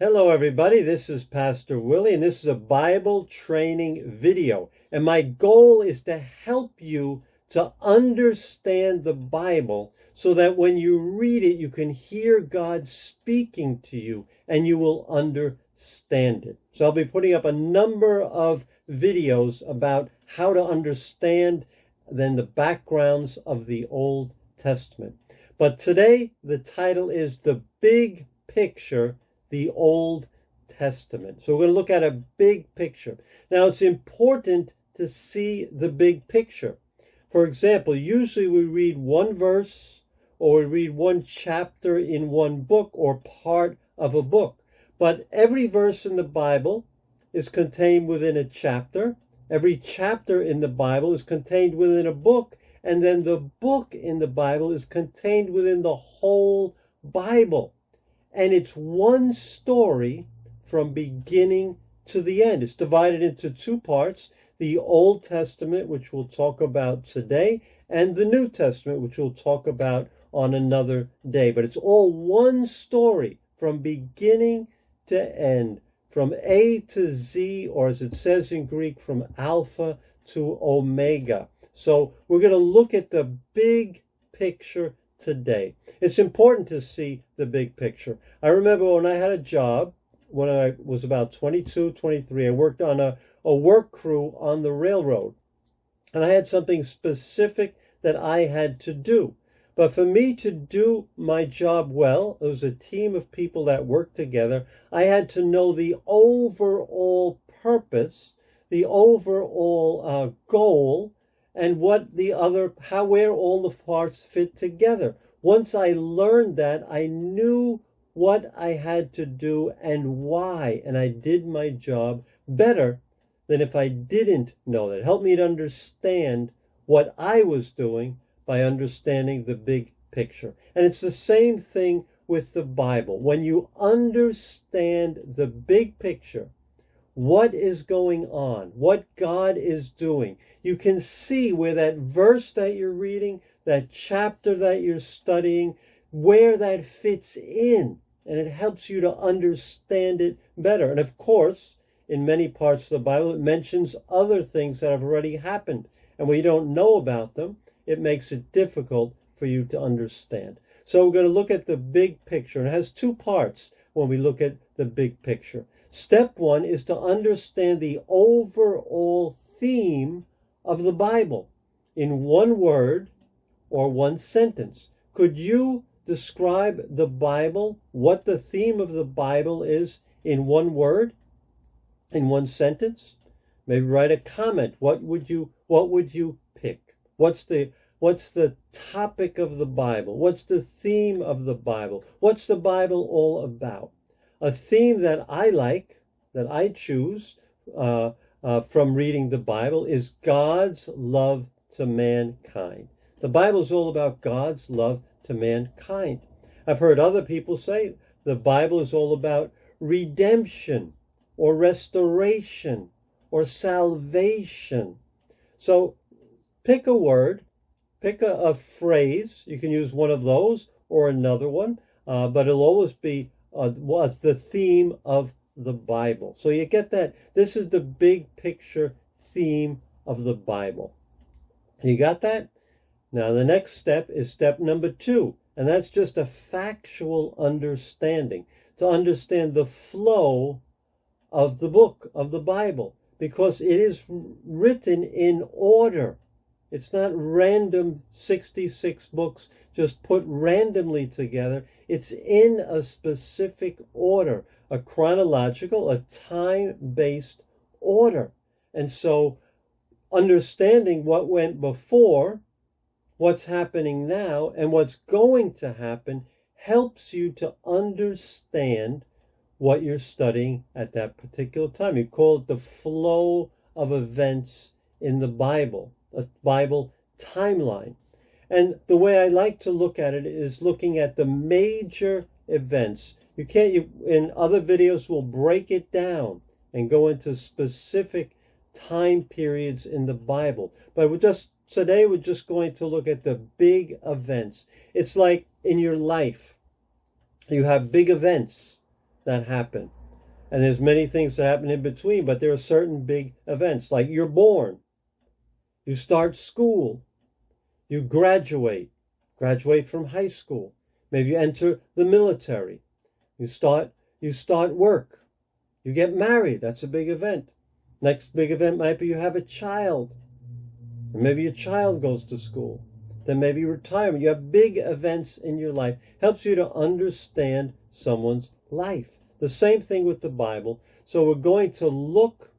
Hello everybody, this is Pastor Willie and this is a Bible training video. And my goal is to help you to understand the Bible so that when you read it, you can hear God speaking to you and you will understand it. So I'll be putting up a number of videos about how to understand then the backgrounds of the Old Testament. But today the title is The Big Picture, the Old Testament. So we're going to look at a big picture. Now it's important to see the big picture. For example, usually we read one verse or we read one chapter in one book or part of a book. But every verse in the Bible is contained within a chapter. Every chapter in the Bible is contained within a book. And then the book in the Bible is contained within the whole Bible. And it's one story from beginning to the end. It's divided into two parts, the Old Testament, which we'll talk about today, and the New Testament, which we'll talk about on another day. But it's all one story from beginning to end, from A to Z, or as it says in Greek, from Alpha to Omega. So we're going to look at the big picture today. It's important to see the big picture. I remember when I had a job, when I was about 22, 23, I worked on a work crew on the railroad. And I had something specific that I had to do. But for me to do my job well, it was a team of people that worked together. I had to know the overall purpose, the overall goal, and where all the parts fit together. Once I learned that, I knew what I had to do and why, and I did my job better than if I didn't know that. It helped me to understand what I was doing by understanding the big picture. And it's the same thing with the Bible. When you understand the big picture, what is going on, what God is doing, you can see where that verse that you're reading, that chapter that you're studying, where that fits in. And it helps you to understand it better. And of course, in many parts of the Bible, it mentions other things that have already happened. And when you don't know about them, it makes it difficult for you to understand. So we're going to look at the big picture. And it has two parts when we look at the big picture. Step one is to understand the overall theme of the Bible in one word or one sentence. Could you describe the Bible, what the theme of the Bible is in one word, in one sentence? Maybe write a comment. What would you pick? What's the topic of the Bible? What's the theme of the Bible? What's the Bible all about? A theme that I like, that I choose from reading the Bible is God's love to mankind. The Bible is all about God's love to mankind. I've heard other people say the Bible is all about redemption or restoration or salvation. So pick a word, pick a phrase. You can use one of those or another one, but it'll always be the theme of the Bible. So you get that. This is the big picture theme of the Bible. You got that? Now the next step is step number 2, and that's just a factual understanding, to understand the flow of the book, of the Bible, because it is written in order. It's not random 66 books just put randomly together. It's in a specific order, a chronological, a time-based order. And so understanding what went before, what's happening now, and what's going to happen helps you to understand what you're studying at that particular time. You call it the flow of events in the Bible, a Bible timeline. And the way I like to look at it is looking at the major events. In other videos, we'll break it down and go into specific time periods in the Bible. But today we're just going to look at the big events. It's like in your life, you have big events. that happen. And there's many things that happen in between, but there are certain big events, like you're born, you start school, you graduate from high school, maybe you enter the military, you start work, you get married, that's a big event. Next big event might be you have a child, and maybe your child goes to school. Then maybe retirement. You have big events in your life. Helps you to understand someone's life. The same thing with the Bible. So we're going to look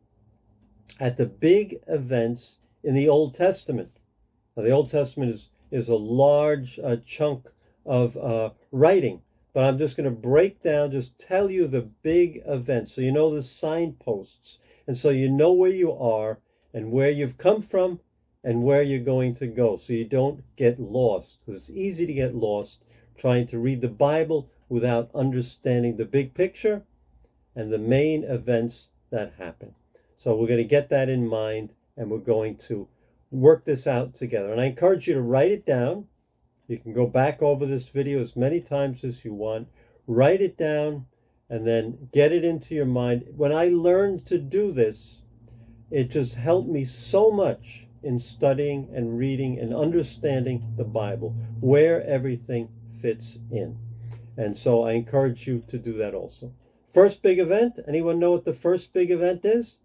at the big events in the Old Testament. Now, the Old Testament is a large chunk of writing, but I'm just going to break down, just tell you the big events, so you know the signposts, and so you know where you are and where you've come from and where you're going to go, so you don't get lost, because it's easy to get lost trying to read the Bible without understanding the big picture and the main events that happen. So we're going to get that in mind, and we're going to work this out together. And I encourage you to write it down. You can go back over this video as many times as you want. Write it down and then get it into your mind. When I learned to do this, it just helped me so much in studying and reading and understanding the Bible, where everything fits in. And so I encourage you to do that also. First big event, anyone know what the first big event is?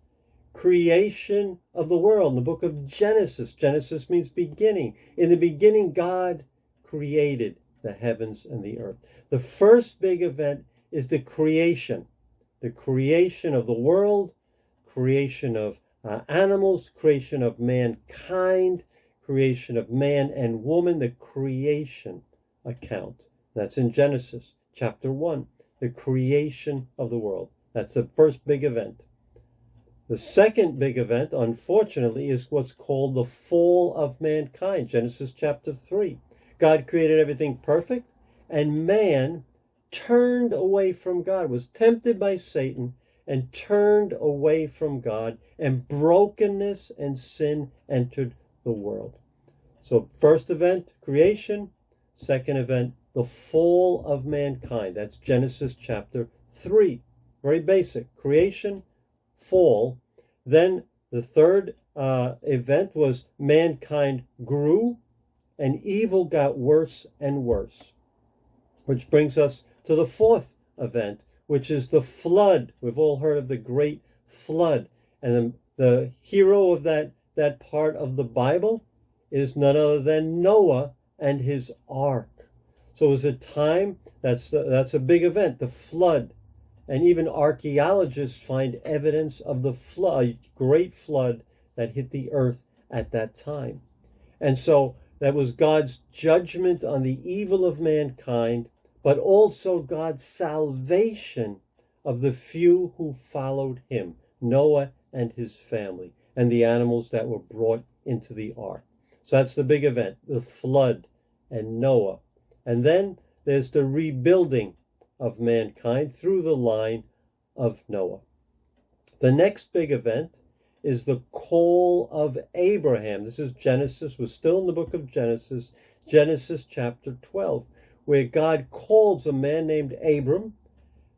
Creation of the world. In the book of Genesis, Genesis means beginning. In the beginning, God created the heavens and the earth. The first big event is the creation of the world, creation of animals, creation of mankind, creation of man and woman, the creation account. That's in Genesis chapter 1, the creation of the world. That's the first big event. The second big event, unfortunately, is what's called the fall of mankind, Genesis chapter 3. God created everything perfect, and man turned away from God, was tempted by Satan, and turned away from God, and brokenness and sin entered the world. So first event, creation. Second event, the fall of mankind. That's Genesis chapter 3. Very basic. Creation, fall. Then the third event was mankind grew, and evil got worse and worse. Which brings us to the fourth event, which is the flood. We've all heard of the great flood. And the hero of that part of the Bible is none other than Noah and his ark. So it was a time, that's a big event, the flood. And even archaeologists find evidence of the flood, a great flood that hit the earth at that time. And so that was God's judgment on the evil of mankind, but also God's salvation of the few who followed him, Noah and his family, and the animals that were brought into the ark. So that's the big event, the flood and Noah. And then there's the rebuilding of mankind through the line of Noah. The next big event is the call of Abraham. This is Genesis. We're still in the book of Genesis, Genesis chapter 12, where God calls a man named Abram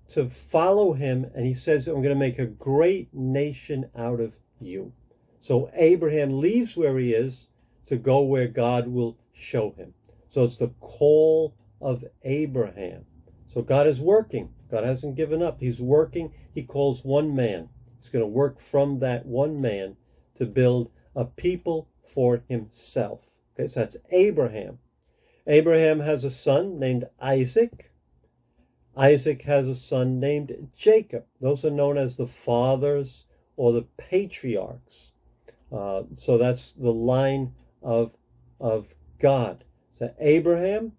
to follow him, and he says, I'm going to make a great nation out of you. So Abraham leaves where he is to go where God will show him. So it's the call of Abraham. So God is working. God hasn't given up. He's working. He calls one man. He's going to work from that one man to build a people for himself. Okay, so that's Abraham. Abraham has a son named Isaac. Isaac has a son named Jacob. Those are known as the fathers or the patriarchs. So that's the line of God. So Abraham,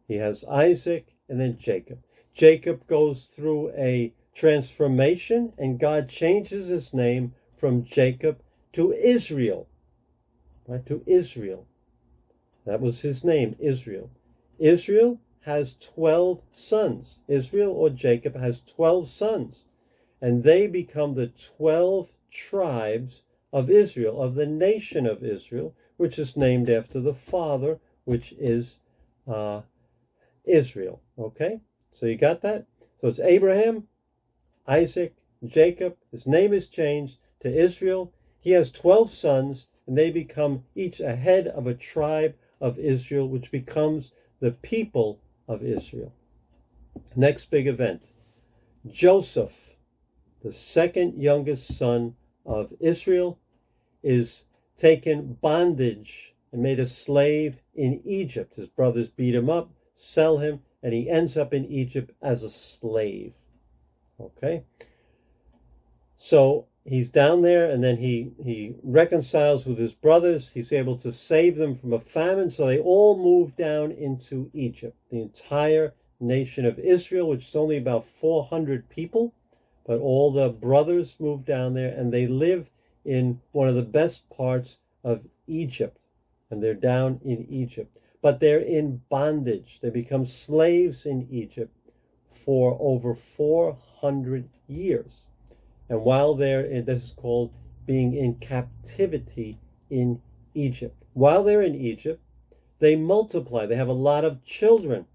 he has Isaac, and then Jacob. Jacob goes through a transformation, and God changes his name from Jacob to Israel. Right, to Israel. That was his name, Israel. Israel has 12 sons. Israel or Jacob has 12 sons. And they become the 12 tribes of Israel, of the nation of Israel, which is named after the father, which is Israel. Okay? So you got that? So it's Abraham, Isaac, Jacob. His name is changed to Israel. He has 12 sons, and they become each a head of a tribe of Israel, which becomes the people of Israel. Next big event. Joseph, the second youngest son of Israel, is taken bondage and made a slave in Egypt. His brothers beat him up, sell him, and he ends up in Egypt as a slave. Okay? So he's down there, and then he reconciles with his brothers. He's able to save them from a famine, so they all move down into Egypt. The entire nation of Israel, which is only about 400 people, but all the brothers move down there, and they live in one of the best parts of Egypt. And they're down in Egypt. But they're in bondage. They become slaves in Egypt for over 400 years. And while they're in, this is called being in captivity in Egypt. While they're in Egypt, they multiply. They have a lot of children,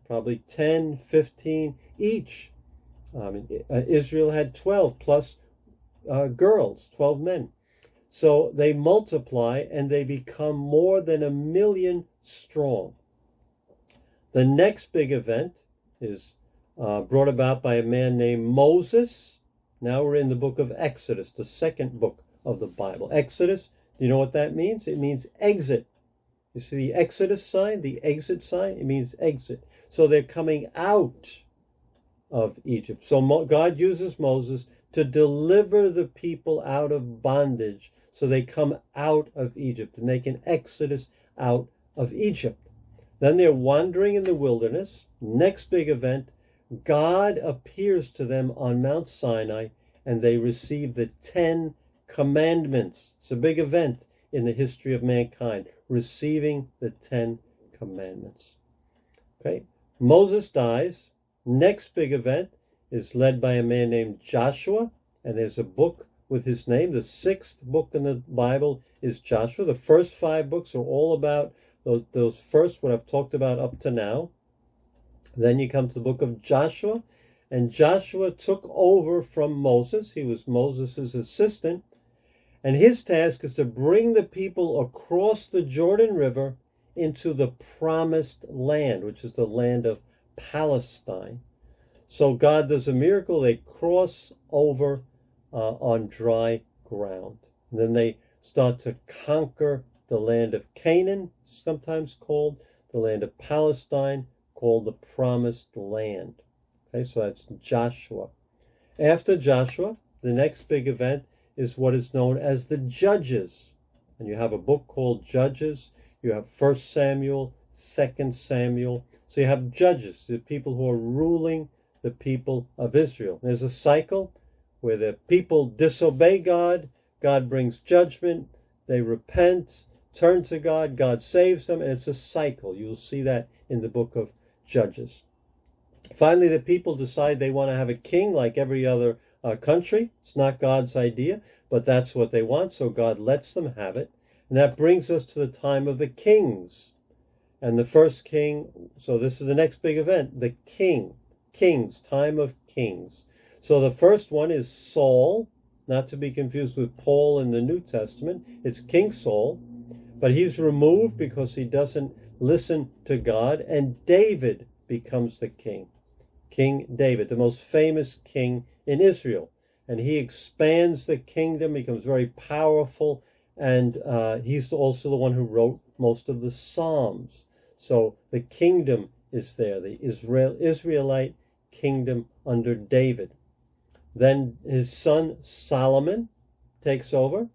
probably 10, 15 each. Israel had 12 plus girls, 12 men. So they multiply and they become more than 1 million strong. The next big event is brought about by a man named Moses. Now we're in the book of Exodus, the second book of the Bible. Exodus, do you know what that means? It means exit. You see the Exodus sign, the exit sign? It means exit. So they're coming out of Egypt. So God uses Moses to deliver the people out of bondage, so they come out of Egypt and make an exodus out of Egypt. Then they're wandering in the wilderness. Next big event, God appears to them on Mount Sinai, and they receive the 10 Commandments. It's a big event in the history of mankind, receiving the 10 Commandments. Okay, Moses dies. Next big event is led by a man named Joshua, and there's a book with his name. The 6th book in the Bible is Joshua. The first 5 books are all about those first, what I've talked about up to now. Then you come to the book of Joshua, and Joshua took over from Moses. He was Moses' assistant, and his task is to bring the people across the Jordan River into the promised land, which is the land of Palestine. So God does a miracle. They cross over on dry ground. And then they start to conquer the land of Canaan, sometimes called the land of Palestine, called the Promised Land. Okay, so that's Joshua. After Joshua, the next big event is what is known as the Judges. And you have a book called Judges. You have 1 Samuel, 2 Samuel. So you have judges, the people who are ruling the people of Israel. There's a cycle where the people disobey God, God brings judgment, they repent, turn to God, God saves them, and it's a cycle. You'll see that in the book of Judges. Finally, the people decide they want to have a king like every other country. It's not God's idea, but that's what they want, so God lets them have it. And that brings us to the time of the kings. And the first king, so this is the next big event, the kings, time of kings. So the first one is Saul, not to be confused with Paul in the New Testament. It's King Saul, but he's removed because he doesn't listen to God, and David becomes the king. King David, the most famous king in Israel. And he expands the kingdom, becomes very powerful, and he's also the one who wrote most of the Psalms. So the kingdom is there, the Israelite kingdom under David. Then his son Solomon takes over.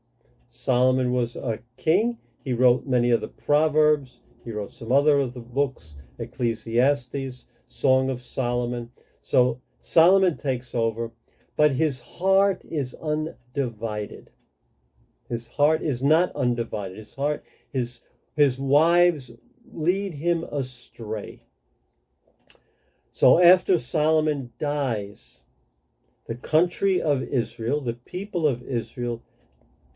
Solomon was a king. He wrote many of the Proverbs. He wrote some other of the books, Ecclesiastes, Song of Solomon. So Solomon takes over, but his heart is undivided. His heart is not undivided. His heart, his wives lead him astray. So after Solomon dies, the country of Israel, the people of Israel,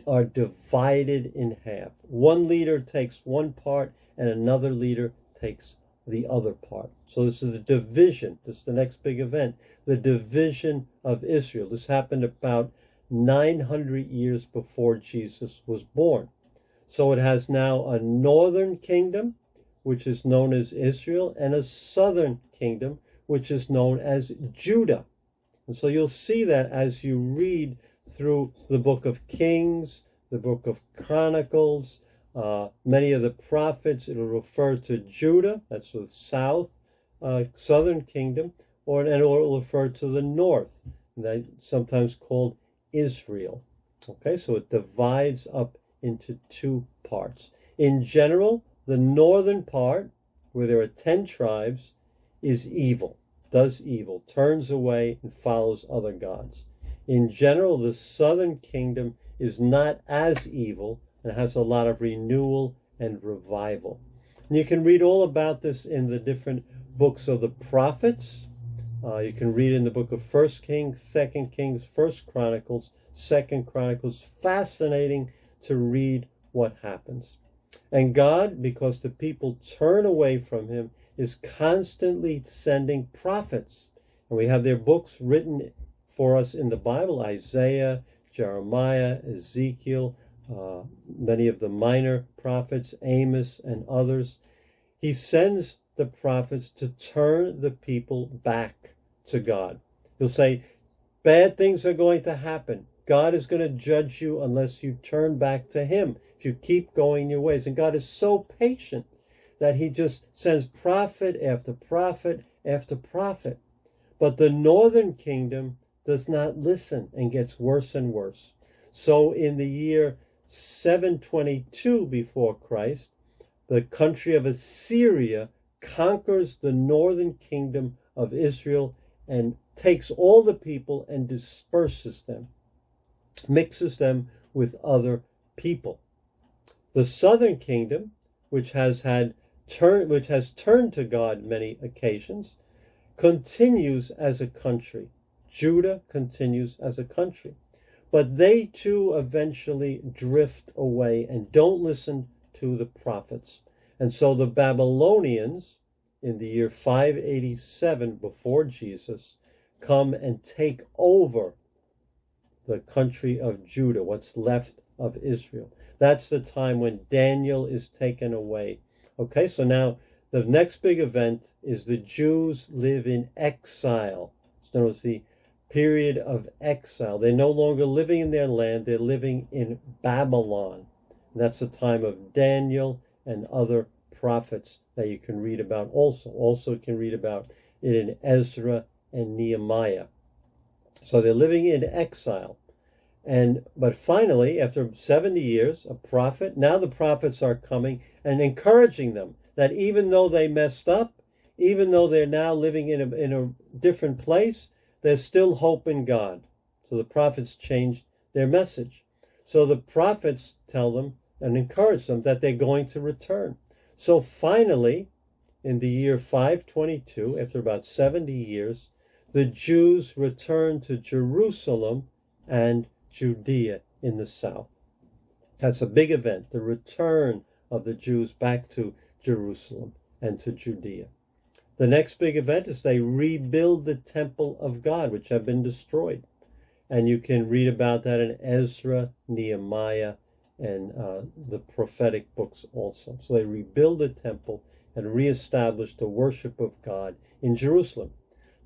are divided in half. One leader takes one part and another leader takes the other part. So this is the division. This is the next big event, the division of Israel. This happened about 900 years before Jesus was born. So it has now a northern kingdom, which is known as Israel, and a southern kingdom, which is known as Judah. And so you'll see that as you read through the book of Kings, the book of Chronicles, many of the prophets, it'll refer to Judah, that's the southern kingdom, and it will refer to the north, sometimes called Israel. Okay, so it divides up into two parts. In general, the northern part, where there are 10 tribes, is evil, does evil, turns away and follows other gods. In general, the southern kingdom is not as evil and has a lot of renewal and revival. And you can read all about this in the different books of the prophets. You can read in the book of 1 Kings, 2 Kings, 1 Chronicles, 2 Chronicles. Fascinating to read what happens. And God, because the people turn away from him, is constantly sending prophets. And we have their books written for us in the Bible: Isaiah, Jeremiah, Ezekiel, many of the minor prophets, Amos and others. He sends the prophets to turn the people back to God. He'll say, bad things are going to happen. God is going to judge you unless you turn back to him, if you keep going your ways. And God is so patient that he just sends prophet after prophet after prophet. But the northern kingdom does not listen and gets worse and worse. So in the year 722 before Christ, the country of Assyria conquers the northern kingdom of Israel and takes all the people and disperses them, mixes them with other people. The southern kingdom, which has turned to God many occasions, continues as a country. Judah continues as a country. But they too eventually drift away and don't listen to the prophets. And so the Babylonians, in the year 587 before Jesus, come and take over the country of Judah, what's left of Israel. That's the time when Daniel is taken away. Okay, so now the next big event is the Jews live in exile. It's known as the period of exile. They're no longer living in their land, they're living in Babylon. And that's the time of Daniel and other prophets that you can read about also. Also you can read about it in Ezra and Nehemiah. So they're living in exile. But finally, after 70 years, a prophet, now the prophets are coming and encouraging them that even though they messed up, even though they're now living in a different place, there's still hope in God. So the prophets changed their message. So the prophets tell them and encourage them that they're going to return. So finally, in the year 522, after about 70 years, the Jews return to Jerusalem and Judea in the south. That's a big event, the return of the Jews back to Jerusalem and to Judea. The next big event is they rebuild the temple of God, which had been destroyed. And you can read about that in Ezra, Nehemiah, and the prophetic books also. So they rebuild the temple and reestablish the worship of God in Jerusalem.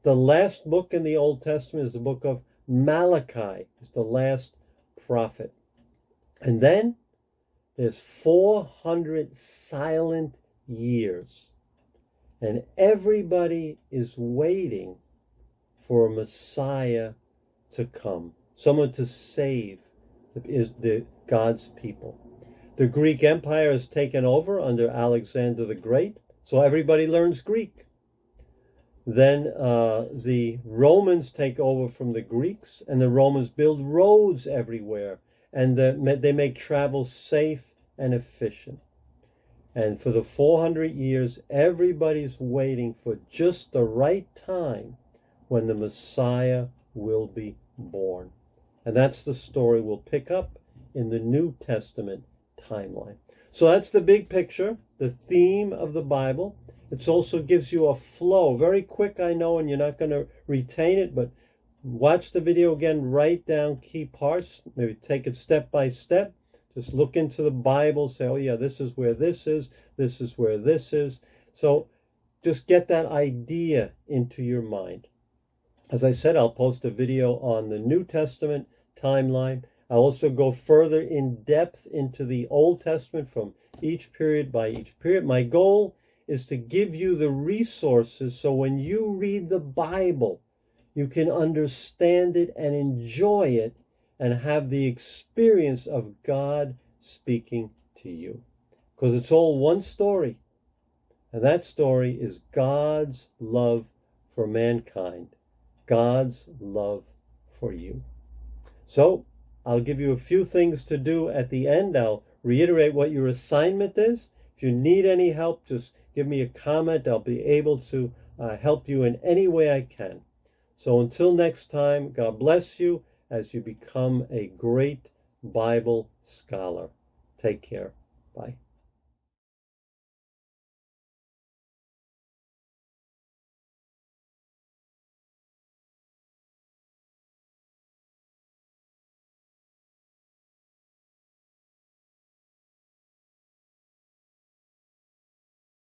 The last book in the Old Testament is the book of Malachi. It's the last prophet. And then there's 400 silent years. And everybody is waiting for a Messiah to come, someone to save God's people. The Greek Empire is taken over under Alexander the Great, so everybody learns Greek. Then the Romans take over from the Greeks, and the Romans build roads everywhere, and they make travel safe and efficient. And for the 400 years, everybody's waiting for just the right time when the Messiah will be born. And that's the story we'll pick up in the New Testament timeline. So that's the big picture, the theme of the Bible. It also gives you a flow. Very quick, I know, and you're not going to retain it, but watch the video again, write down key parts, maybe take it step by step. Just look into the Bible, say, oh yeah, this is where this is where this is. So just get that idea into your mind. As I said, I'll post a video on the New Testament timeline. I'll also go further in depth into the Old Testament from each period by each period. My goal is to give you the resources so when you read the Bible, you can understand it and enjoy it and have the experience of God speaking to you. Because it's all one story. And that story is God's love for mankind. God's love for you. So, I'll give you a few things to do at the end. I'll reiterate what your assignment is. If you need any help, just give me a comment. I'll be able to help you in any way I can. So until next time, God bless you as you become a great Bible scholar. Take care. Bye.